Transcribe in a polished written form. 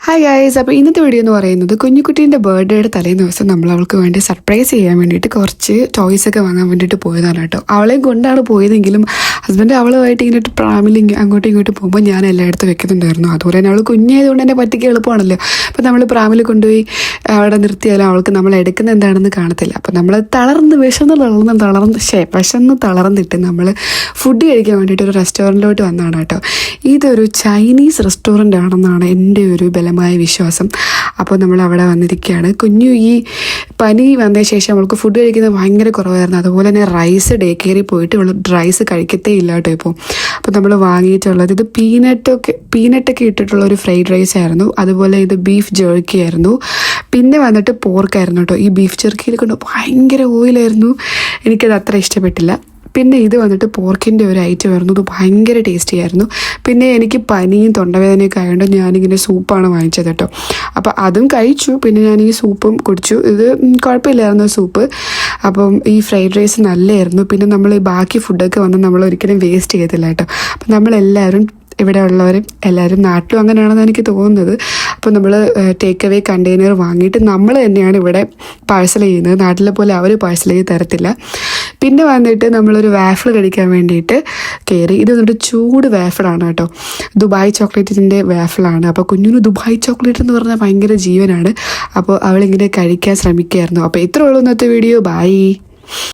Hi guys, അപ്പോൾ ഇന്നത്തെ video എന്ന് പറയുന്നത് കുഞ്ഞുകുട്ടീൻ്റെ ബർത്ത്ഡേയുടെ തലേന്ന് ദിവസം നമ്മൾ അവൾക്ക് വേണ്ടി സർപ്രൈസ് ചെയ്യാൻ വേണ്ടിയിട്ട് കുറച്ച് ടോയ്സ് ഒക്കെ വാങ്ങാൻ വേണ്ടിയിട്ട് പോയതാണ് കേട്ടോ. അവളെയും കൊണ്ടാണ് പോയതെങ്കിലും ഹസ്ബൻഡ് അവളുമായിട്ട് ഇങ്ങോട്ട് പ്രാമിൽ അങ്ങോട്ടും ഇങ്ങോട്ടും പോകുമ്പോൾ ഞാൻ എല്ലായിടത്തും വെക്കുന്നുണ്ടായിരുന്നു. അതുപോലെ തന്നെ അവൾ കുഞ്ഞായതുകൊണ്ട് തന്നെ പറ്റിക്ക് എളുപ്പമാണല്ലോ. അപ്പോൾ നമ്മൾ പ്രാമിൽ കൊണ്ടുപോയി അവിടെ നിർത്തിയാലും അവൾക്ക് നമ്മൾ എടുക്കുന്ന എന്താണെന്ന് കാണത്തില്ല. അപ്പോൾ നമ്മൾ വിശന്ന് തളർന്നിട്ട് നമ്മൾ ഫുഡ് കഴിക്കാൻ വേണ്ടിയിട്ട് ഒരു റെസ്റ്റോറൻറ്റിലോട്ട് വന്നതാണ് കേട്ടോ. ഇതൊരു ചൈനീസ് റെസ്റ്റോറൻ്റ് ആണെന്നാണ് എൻ്റെ ഒരു ബലമായ വിശ്വാസം. അപ്പോൾ നമ്മൾ അവിടെ വന്നിരിക്കുകയാണ്. കുഞ്ഞു ഈ പനി വന്ന ശേഷം അവൾക്ക് ഫുഡ് കഴിക്കുന്നത് ഭയങ്കര കുറവായിരുന്നു. അതുപോലെ തന്നെ റൈസ് ഡേ കെയറിൽ പോയിട്ട് അവൾ റൈസ് കഴിക്കത്തേ ഇല്ല കേട്ടോ ഇപ്പോൾ. അപ്പോൾ നമ്മൾ വാങ്ങിയിട്ടുള്ളത് ഇത് പീനട്ടൊക്കെ ഇട്ടിട്ടുള്ള ഒരു ഫ്രൈഡ് റൈസ് ആയിരുന്നു. അതുപോലെ ഇത് ബീഫ് ജേർക്കി ആയിരുന്നു. പിന്നെ വന്നിട്ട് പോർക്കായിരുന്നു കേട്ടോ. ഈ ബീഫ് ജെർക്കിയിൽ കൊണ്ട് ഭയങ്കര ഓയിലായിരുന്നു, എനിക്കത് അത്ര ഇഷ്ടപ്പെട്ടില്ല. പിന്നെ ഇത് വന്നിട്ട് പോർക്കിൻ്റെ ഒരു ഐറ്റം ആയിരുന്നു, ഇത് ഭയങ്കര ടേസ്റ്റി ആയിരുന്നു. പിന്നെ എനിക്ക് പനിയും തൊണ്ടവേദനയൊക്കെ ആയതുകൊണ്ട് ഞാനിങ്ങനെ സൂപ്പാണ് വാങ്ങിച്ചത് കേട്ടോ. അപ്പോൾ അതും കഴിച്ചു, പിന്നെ ഞാൻ ഈ സൂപ്പും കുടിച്ചു. ഇത് കുഴപ്പമില്ലായിരുന്നു സൂപ്പ്. അപ്പം ഈ ഫ്രൈഡ് റൈസ് നല്ലതായിരുന്നു. പിന്നെ നമ്മൾ ഈ ബാക്കി ഫുഡൊക്കെ വന്ന് നമ്മൾ ഒരിക്കലും വേസ്റ്റ് ചെയ്തില്ല കേട്ടോ. അപ്പം നമ്മളെല്ലാവരും ഇവിടെ ഉള്ളവരും എല്ലാവരും നാട്ടിലും അങ്ങനെയാണെന്ന് എനിക്ക് തോന്നുന്നത്. അപ്പോൾ നമ്മൾ ടേക്ക് അവേ കണ്ടെയ്നർ വാങ്ങിയിട്ട് നമ്മൾ തന്നെയാണ് ഇവിടെ പാഴ്സൽ ചെയ്യുന്നത്. നാട്ടിലെ പോലെ അവർ പാഴ്സൽ ചെയ്ത് തരത്തില്ല. പിന്നെ വന്നിട്ട് നമ്മളൊരു വാഫിൾ കഴിക്കാൻ വേണ്ടിയിട്ട് കയറി. ഇത് വന്നിട്ട് ചൂട് വാഫിളാണ് കേട്ടോ, ദുബായ് ചോക്ലേറ്റിൻ്റെ വാഫിളാണ്. അപ്പോൾ കുഞ്ഞിന് ദുബായ് ചോക്ലേറ്റ് എന്ന് പറഞ്ഞാൽ ഭയങ്കര ജീവനാണ്. അപ്പോൾ അവളിങ്ങനെ കഴിക്കാൻ ശ്രമിക്കുകയായിരുന്നു. അപ്പോൾ ഇത്രയേ ഉള്ളൂ ഇന്നത്തെ വീഡിയോ. ബൈ.